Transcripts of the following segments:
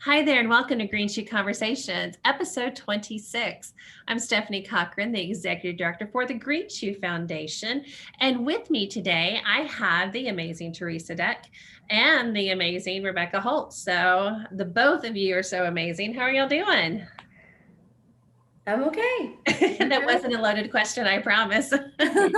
Hi there, and welcome to Green Shoe Conversations, episode 26. I'm Stephanie Cochran, the Executive Director for the Green Shoe Foundation. And with me today, I have the amazing Teresa Deck and the amazing Rebecca Holt. So the both of you are so amazing. How are y'all doing? I'm okay. That wasn't a loaded question, I promise. I'm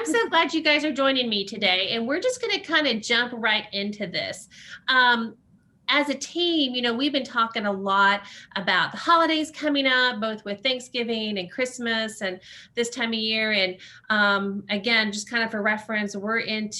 so glad you guys are joining me today, and we're just going to kind of jump right into this. As a team, we've been talking a lot about the holidays coming up, both with Thanksgiving and Christmas and this time of year. And again, just kind of for reference, we're in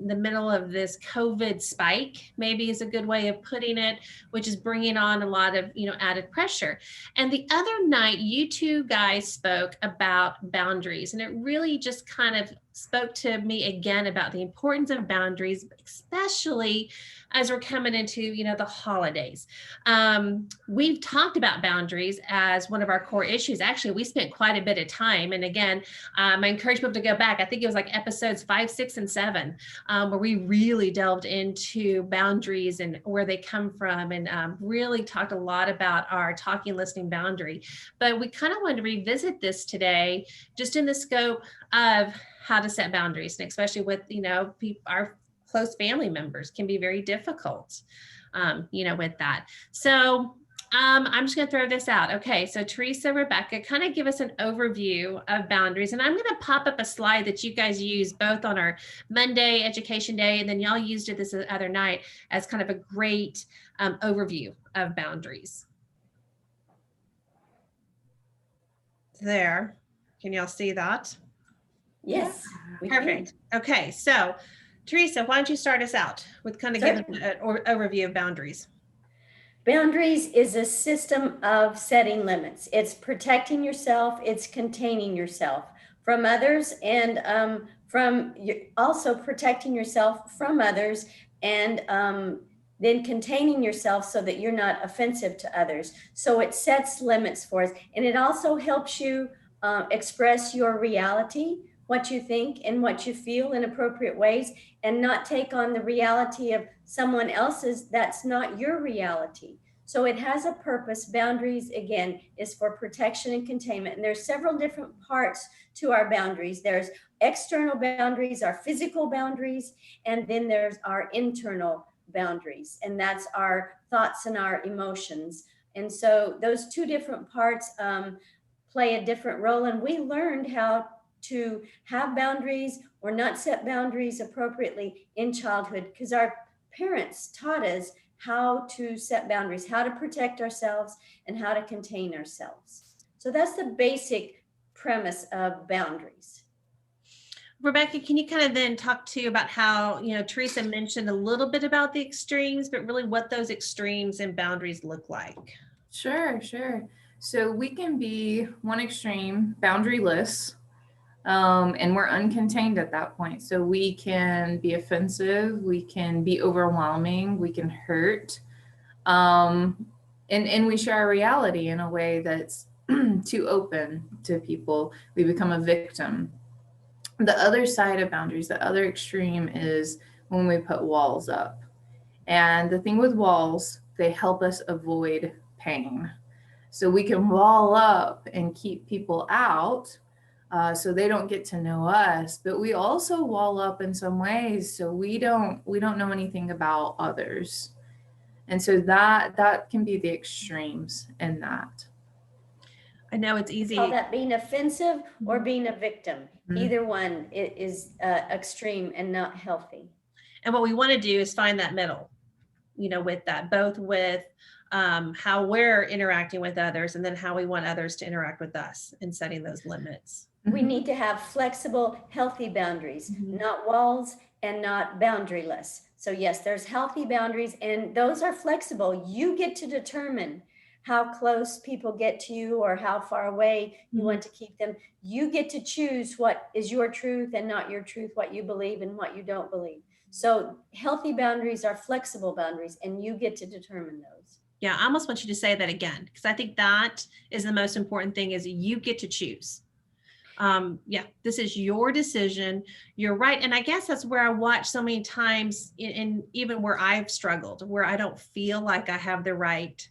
the middle of this COVID spike, maybe is a good way of putting it, which is bringing on a lot of, added pressure. And the other night, you two guys spoke about boundaries, and it really just kind of spoke to me again about the importance of boundaries, especially as we're coming into, the holidays. We've talked about boundaries as one of our core issues. Actually, we spent quite a bit of time. And again, I encourage people to go back. I think it was like episodes 5, 6, and 7, where we really delved into boundaries and where they come from, and really talked a lot about our talking, listening boundary. But we kind of wanted to revisit this today, just in the scope of how to set boundaries, and especially with, our close family members can be very difficult, with that. So I'm just going to throw this out. Okay, so Teresa, Rebecca, kind of give us an overview of boundaries. And I'm going to pop up a slide that you guys use both on our Monday Education Day, and then y'all used it this other night as kind of a great overview of boundaries. There, can y'all see that? Yes. Perfect. Okay, so Teresa, why don't you start us out with kind of giving an overview of boundaries? Boundaries is a system of setting limits. It's protecting yourself. It's containing yourself from others, and also protecting yourself from others, and then containing yourself so that you're not offensive to others. So it sets limits for us, and it also helps you express your reality, what you think and what you feel in appropriate ways, and not take on the reality of someone else's that's not your reality. So it has a purpose. Boundaries, again, is for protection and containment. And there's several different parts to our boundaries. There's external boundaries, our physical boundaries, and then there's our internal boundaries, and that's our thoughts and our emotions. And so those two different parts play a different role, and we learned how to have boundaries or not set boundaries appropriately in childhood, because our parents taught us how to set boundaries, how to protect ourselves, and how to contain ourselves. So that's the basic premise of boundaries. Rebecca, can you kind of then talk to you about how, Teresa mentioned a little bit about the extremes, but really what those extremes and boundaries look like? Sure. So we can be one extreme, boundaryless, and we're uncontained at that point. So we can be offensive, we can be overwhelming, we can hurt, and we share our reality in a way that's too open to people. We become a victim. The other side of boundaries, the other extreme, is when we put walls up. And the thing with walls, they help us avoid pain. So we can wall up and keep people out, so they don't get to know us, but we also wall up in some ways so we don't know anything about others. And so that can be the extremes in that. I know it's easy. Call that being offensive or being a victim. Mm-hmm. Either one is extreme and not healthy. And what we want to do is find that middle, with that, both with how we're interacting with others, and then how we want others to interact with us, and setting those limits. We need to have flexible, healthy boundaries, not walls and not boundaryless. So yes, there's healthy boundaries, and those are flexible. You get to determine how close people get to you or how far away you want to keep them. You get to choose what is your truth and not your truth, what you believe and what you don't believe. So healthy boundaries are flexible boundaries, and you get to determine those. Yeah, I almost want you to say that again, because I think that is the most important thing, is you get to choose. Yeah, this is your decision. You're right. And I guess that's where I watch so many times in even where I've struggled, where I don't feel like I have the right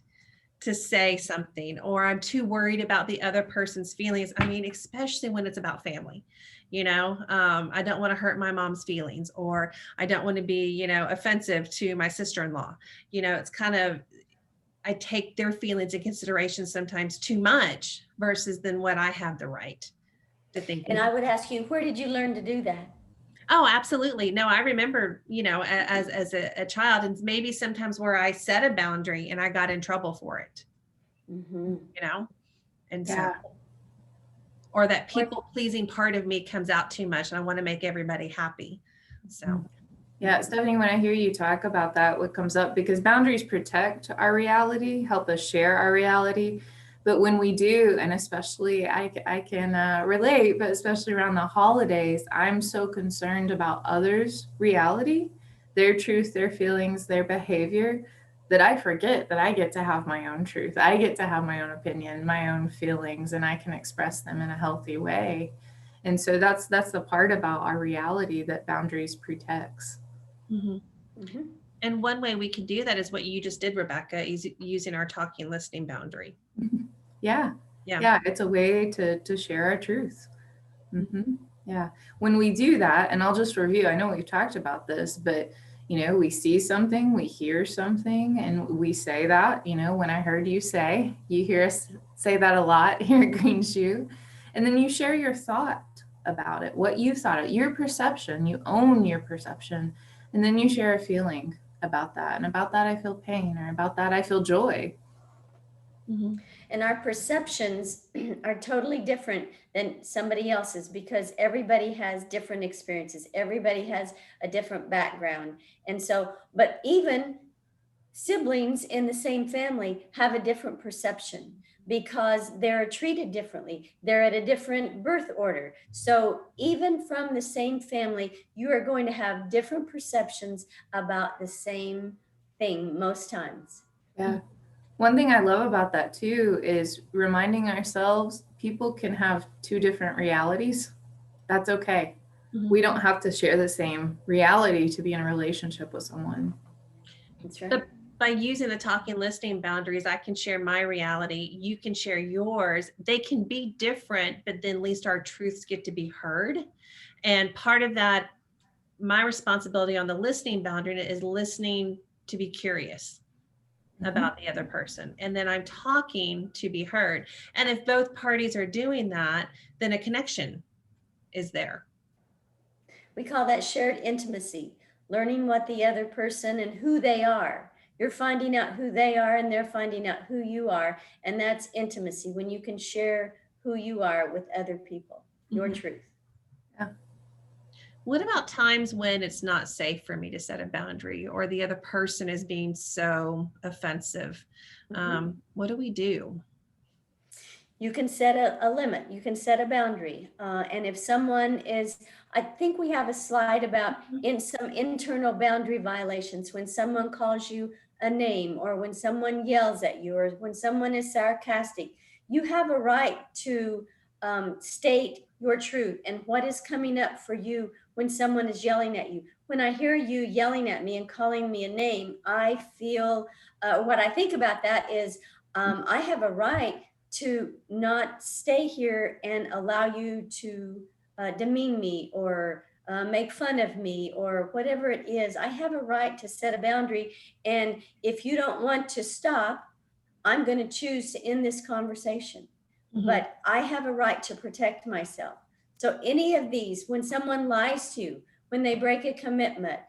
to say something, or I'm too worried about the other person's feelings. I mean, especially when it's about family, I don't want to hurt my mom's feelings, or I don't want to be, offensive to my sister-in-law. It's kind of, I take their feelings in consideration sometimes too much versus than what I have the right to think. And I would ask you, where did you learn to do that? Oh, absolutely. No, I remember, as a child, and maybe sometimes where I set a boundary and I got in trouble for it, Mm-hmm. and Yeah. so, or that people pleasing part of me comes out too much and I want to make everybody happy. So, Yeah, Stephanie, when I hear you talk about that, what comes up, because boundaries protect our reality, help us share our reality. But when we do, and especially I can relate, but especially around the holidays, I'm so concerned about others' reality, their truth, their feelings, their behavior, that I forget that I get to have my own truth. I get to have my own opinion, my own feelings, and I can express them in a healthy way. And so that's the part about our reality that boundaries protects. Mm-hmm. and one way we can do that is what you just did, Rebecca, is using our talking listening boundary. Yeah. Yeah. Yeah. It's a way to share our truth. Mm-hmm. Yeah. When we do that, and I'll just review, I know we've talked about this, but we see something, we hear something, and we say that, when I heard you say, you hear us say that a lot here at Green Shoe. And then you share your thought about it, what you thought of your perception, you own your perception. And then you share a feeling about that. And about that, I feel pain, or about that, I feel joy. Mm-hmm. And our perceptions are totally different than somebody else's, because everybody has different experiences. Everybody has a different background. And so, but even siblings in the same family have a different perception because they're treated differently. They're at a different birth order. So even from the same family, you are going to have different perceptions about the same thing most times. Yeah. One thing I love about that too is reminding ourselves people can have two different realities. That's okay. Mm-hmm. We don't have to share the same reality to be in a relationship with someone. That's right. But by using the talking listening boundaries, I can share my reality. You can share yours. They can be different, but then at least our truths get to be heard. And part of that, my responsibility on the listening boundary is listening to be curious about the other person. And then I'm talking to be heard. And if both parties are doing that, then a connection is there. We call that shared intimacy, learning what the other person and who they are. You're finding out who they are and they're finding out who you are. And that's intimacy, when you can share who you are with other people, your truth. Yeah. What about times when it's not safe for me to set a boundary, or the other person is being so offensive? What do we do? You can set a limit, you can set a boundary. And if someone is, I think we have a slide about in some internal boundary violations, when someone calls you a name, or when someone yells at you, or when someone is sarcastic, you have a right to state your truth and what is coming up for you when someone is yelling at you. When I hear you yelling at me and calling me a name, I feel, what I think about that is, I have a right to not stay here and allow you to demean me, or make fun of me, or whatever it is. I have a right to set a boundary. And if you don't want to stop, I'm going to choose to end this conversation. Mm-hmm. But I have a right to protect myself. So any of these, when someone lies to you, when they break a commitment,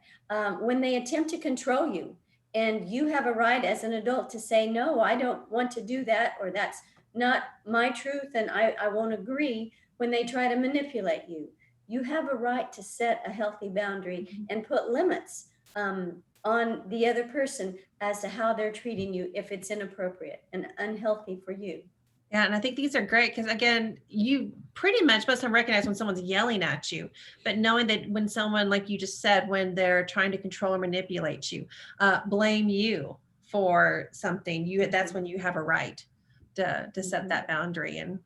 when they attempt to control you, and you have a right as an adult to say, no, I don't want to do that, or that's not my truth and I won't agree. When they try to manipulate you, you have a right to set a healthy boundary and put limits on the other person as to how they're treating you, if it's inappropriate and unhealthy for you. Yeah, and I think these are great because, again, you pretty much most of the time recognize when someone's yelling at you, but knowing that when someone, like you just said, when they're trying to control or manipulate you, blame you for something, that's when you have a right to set that boundary. And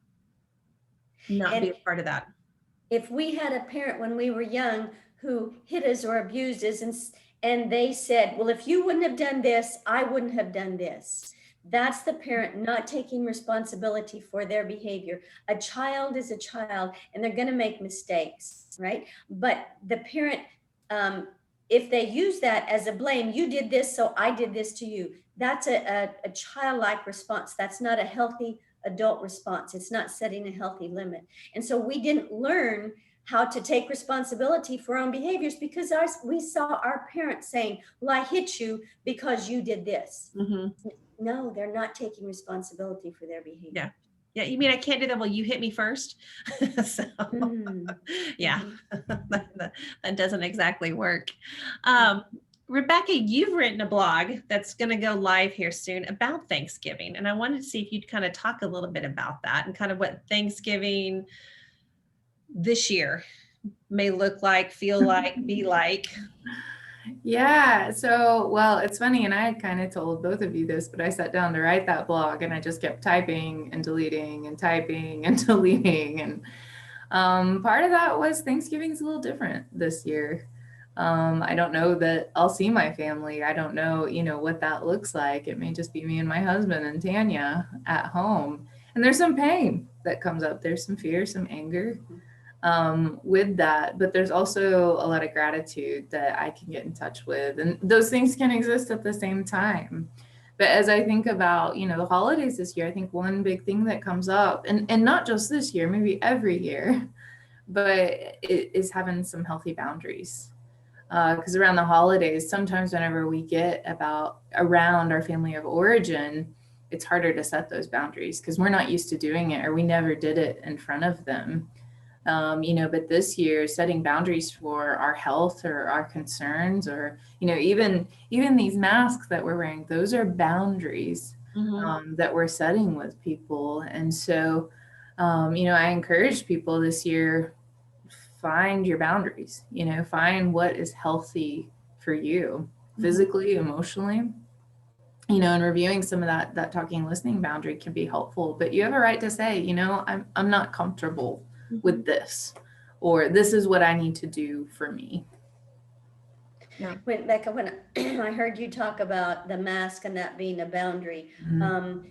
not be And a part of that. if we had a parent when we were young who hit us or abused us, and they said, well, if you wouldn't have done this, I wouldn't have done this. That's the parent not taking responsibility for their behavior. A child is a child, and they're going to make mistakes, right? But the parent, if they use that as a blame, you did this, so I did this to you. That's a childlike response. That's not a healthy adult response. It's not setting a healthy limit. And so we didn't learn how to take responsibility for our own behaviors because we saw our parents saying, well, I hit you because you did this. Mm-hmm. No, they're not taking responsibility for their behavior. Yeah. Yeah. You mean I can't do that? Well, you hit me first. So, yeah, that doesn't exactly work. Rebecca, you've written a blog that's going to go live here soon about Thanksgiving. And I wanted to see if you'd kind of talk a little bit about that and kind of what Thanksgiving this year may look like, feel like, be like. Yeah. So, well, it's funny. And I had kind of told both of you this, but I sat down to write that blog and I just kept typing and deleting and typing and deleting. And part of that was Thanksgiving's a little different this year. I don't know that I'll see my family. I don't know, what that looks like. It may just be me and my husband and Tanya at home. And there's some pain that comes up. There's some fear, some anger with that. But there's also a lot of gratitude that I can get in touch with. And those things can exist at the same time. But as I think about, the holidays this year, I think one big thing that comes up, and not just this year, maybe every year, but it is having some healthy boundaries. Because around the holidays, sometimes whenever we get around our family of origin, it's harder to set those boundaries because we're not used to doing it or we never did it in front of them. But this year, setting boundaries for our health or our concerns, or even these masks that we're wearing, those are boundaries that we're setting with people. And so, I encourage people this year, find your boundaries. Find what is healthy for you, physically, emotionally. And reviewing some of that talking and listening boundary can be helpful. But you have a right to say, I'm not comfortable with this, or this is what I need to do for me. Yeah. Becca, when I heard you talk about the mask and that being a boundary,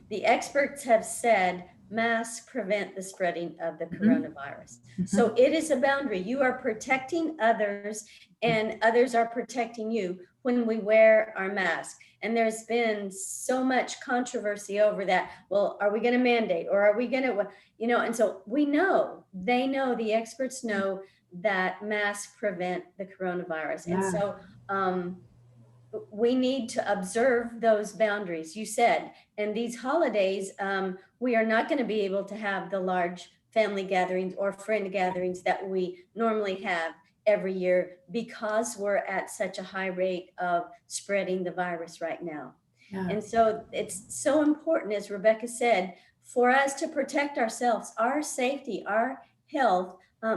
the experts have said masks prevent the spreading of the coronavirus. So it is a boundary. You are protecting others and others are protecting you when we wear our mask. And there's been so much controversy over that. Well, are we going to mandate or are we going to, and so the experts know that masks prevent the coronavirus. Yeah. And so we need to observe those boundaries, you said. And these holidays, we are not going to be able to have the large family gatherings or friend gatherings that we normally have every year because we're at such a high rate of spreading the virus right now. Yeah. And so it's so important, as Rebecca said, for us to protect ourselves, our safety, our health,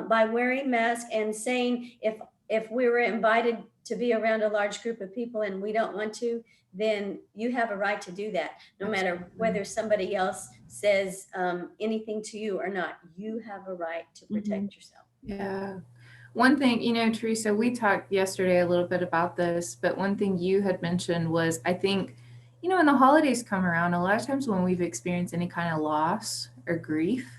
by wearing masks and saying if we were invited to be around a large group of people and we don't want to, then you have a right to do that. No matter whether somebody else says anything to you or not, you have a right to protect yourself. Yeah. One thing, Teresa, we talked yesterday a little bit about this, but one thing you had mentioned was, I think, when the holidays come around, a lot of times when we've experienced any kind of loss or grief,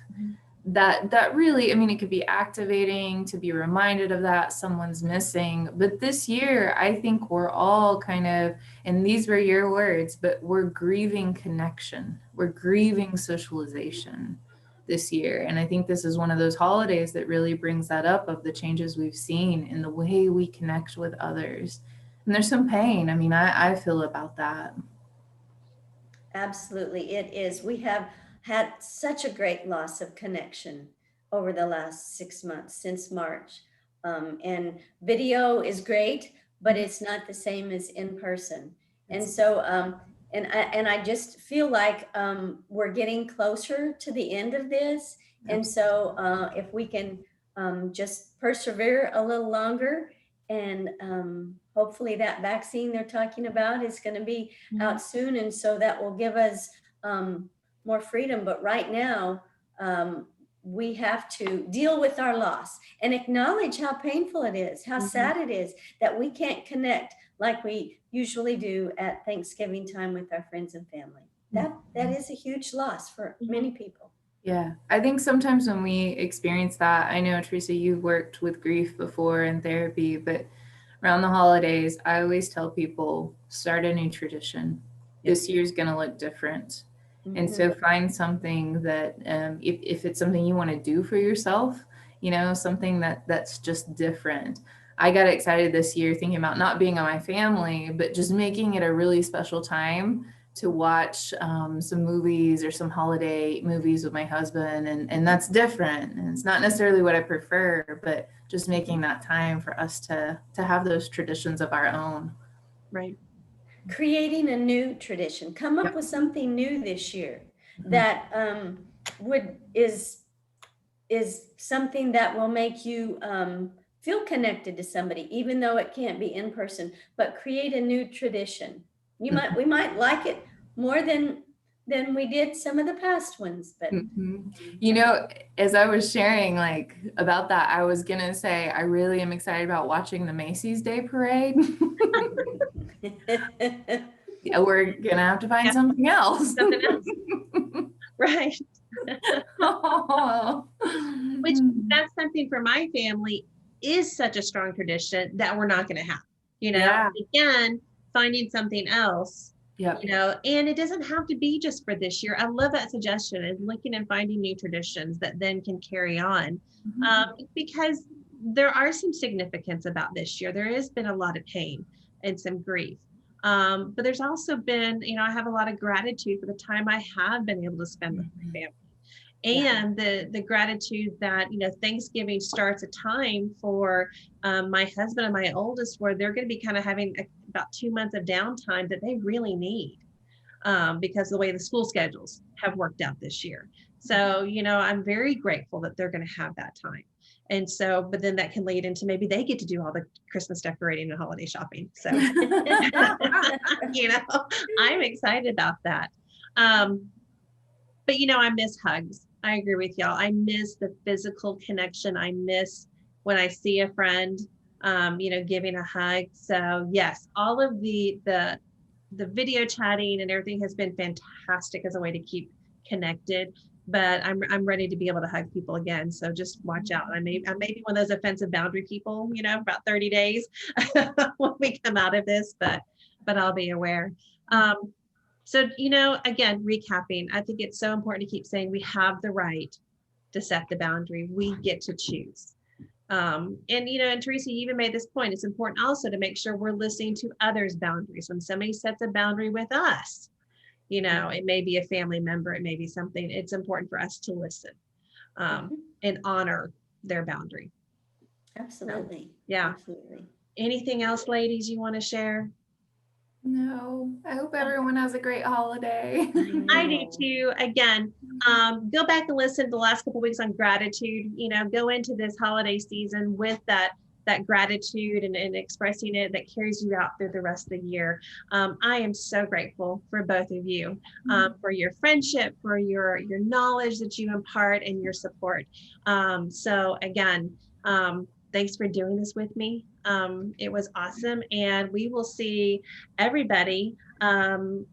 that really, it could be activating to be reminded of that someone's missing. But this year, I think we're all kind of, and these were your words, but we're grieving connection. We're grieving socialization this year. And I think this is one of those holidays that really brings that up, of the changes we've seen in the way we connect with others. And there's some pain. I feel about that. Absolutely, it is. We have had such a great loss of connection over the last 6 months since March. And video is great, but it's not the same as in person. And so, and I just feel like we're getting closer to the end of this. And so if we can just persevere a little longer, and hopefully that vaccine they're talking about is going to be out soon. And so that will give us more freedom. But right now, we have to deal with our loss and acknowledge how painful it is, how sad it is that we can't connect like we usually do at Thanksgiving time with our friends and family. That is a huge loss for many people. Yeah, I think sometimes when we experience that, I know, Teresa, you've worked with grief before in therapy, but around the holidays, I always tell people, start a new tradition. This year's going to look different. And so find something that, if it's something you want to do for yourself, you know, something that's just different. I got excited this year thinking about not being on my family, but just making it a really special time to watch some movies or some holiday movies with my husband. And that's different. And it's not necessarily what I prefer, but just making that time for us to have those traditions of our own. Right. Creating a new tradition. Come up with something new this year that is something that will make you feel connected to somebody, even though it can't be in person. But create a new tradition. We might like it more than we did some of the past ones, but you know, as I was sharing like about that, I was gonna say I really am excited about watching the Macy's Day Parade. Yeah, we're gonna have to find something else. Right. Which that's something for my family is such a strong tradition that we're not going to have, you know, again, finding something else, you know, and it doesn't have to be just for this year. I love that suggestion, and looking and finding new traditions that then can carry on, because there are some significance about this year. There has been a lot of pain and some grief. But there's also been, you know, I have a lot of gratitude for the time I have been able to spend with my family. And the gratitude that, you know, Thanksgiving starts a time for my husband and my oldest where they're going to be kind of having about 2 months of downtime that they really need because of the way the school schedules have worked out this year. So, you know, I'm very grateful that they're going to have that time. And so, but then that can lead into maybe they get to do all the Christmas decorating and holiday shopping. So, you know, I'm excited about that. But, you know, I miss hugs. I agree with y'all. I miss the physical connection. I miss when I see a friend, you know, giving a hug. So yes, all of the video chatting and everything has been fantastic as a way to keep connected. But I'm ready to be able to hug people again. So just watch out. I may be one of those offensive boundary people, you know, about 30 days when we come out of this, but I'll be aware. So, you know, again, recapping, I think it's so important to keep saying we have the right to set the boundary. We get to choose. And, you know, and Teresa, you even made this point. It's important also to make sure we're listening to others' boundaries. When somebody sets a boundary with us, you know, it may be a family member, it may be something, it's important for us to listen and honor their boundary. Absolutely. Yeah. Absolutely. Anything else, ladies, you want to share? No, I hope everyone has a great holiday. I do too. Again, go back and listen to the last couple of weeks on gratitude. You know, go into this holiday season with that gratitude and expressing it that carries you out through the rest of the year. I am so grateful for both of you, for your friendship, for your knowledge that you impart and your support. So again, thanks for doing this with me. It was awesome. And we will see everybody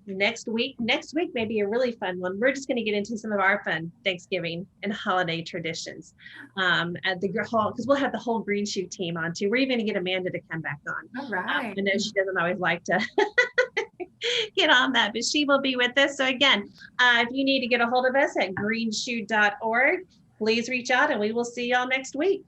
next week. Next week may be a really fun one. We're just going to get into some of our fun Thanksgiving and holiday traditions at the hall, because we'll have the whole Green Shoe team on too. We're even going to get Amanda to come back on. All right. I know she doesn't always like to get on that, but she will be with us. So again, if you need to get a hold of us at greenshoe.org, please reach out and we will see y'all next week.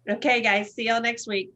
Okay, guys, see y'all next week.